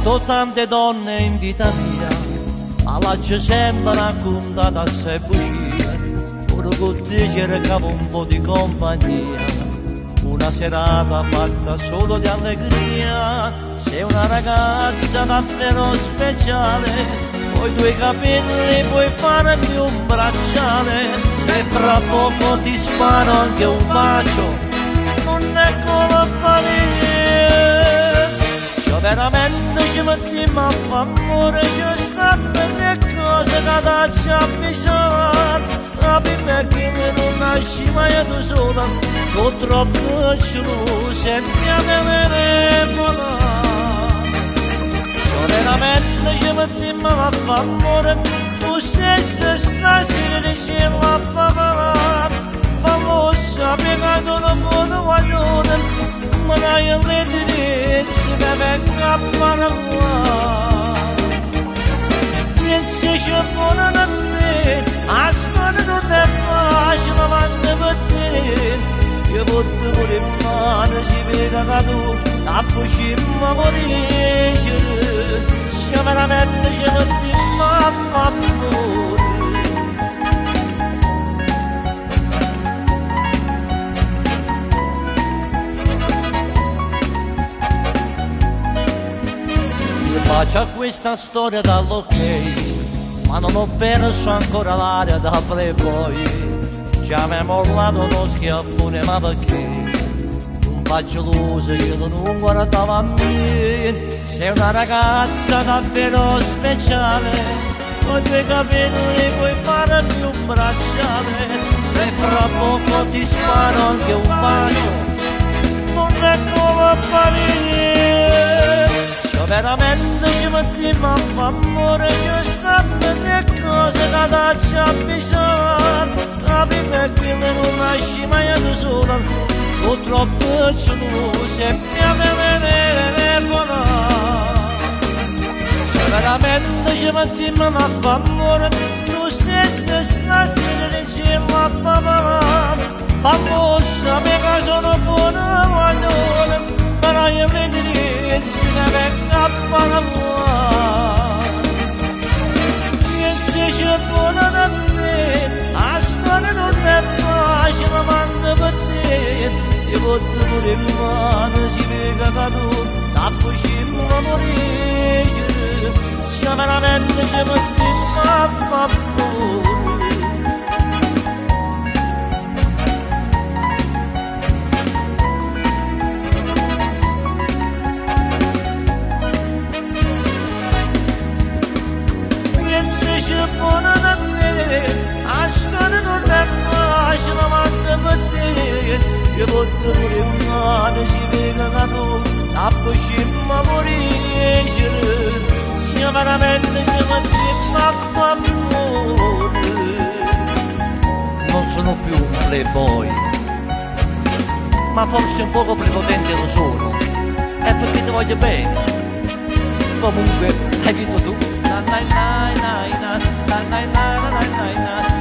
Sto tante donne in vita mia, ma la c'è sempre raccontata assai vicina. Pure con te cercavo un po' di compagnia, una serata fatta solo di allegria. Sei una ragazza davvero speciale, coi tuoi capelli puoi farmi un bracciale. Se fra poco ti sparo anche un bacio, non è colpa mia. Io veramente ci mettiamo a fa amore, ci stanno le cose che ti c'ha bisogno. Capi me che non nasci mai tu sola, sono troppo gelosa e mi telefono. Io veramente ci mettiamo a fa amore, tu stessa stasera dicevo a papà. Fallo sapere che tu non puoi guardare, ma dai le diritti che venga a parlare. Pensi ci vuole da me, a storia non è facile, ma ne per te. Io porto pure in mano, si vede che tu la facciamo morire. Se veramente ci mettiamo a fa amore. Faccio questa storia dall'ok, ma non ho perso ancora l'aria da playboy. Già mi è mollato uno schiaffone, ma perché? Non faccio luce, io non guardavo a me. Sei una ragazza davvero speciale, con i tuoi capelli puoi farmi un bracciale. Se fra poco ti sparo anche un bacio, non è colpa mia. Io veramente ci mettiamo a fa amore, ci stanno le cose che ti c'ha bisogno. Capi me che non nasci mai tu sola, sono troppo gelosa e mi telefono. Io veramente ci mettiamo a fa amore, tu stessa stasera dicevo a papà. Fallo sapere che sono buona guardare, però io mi dirizzi che venga a parlare. Pensi ci vuole da me, la storia non è facile, ma ne per te. Io porto pure in mano, si vede che tu la facciamo morire. Se veramente ci mettiamo a fa amore. Buona da me, la storia non è facile, ma ne per te. Io porto pure in mano, si vede che tu la facciamo morire. Se veramente ci mettiamo a fa amore. Non sono più un playboy, ma forse un poco prepotente lo sono, è perché ti voglio bene. Comunque hai vinto tu. Na na na na na na na na na na na.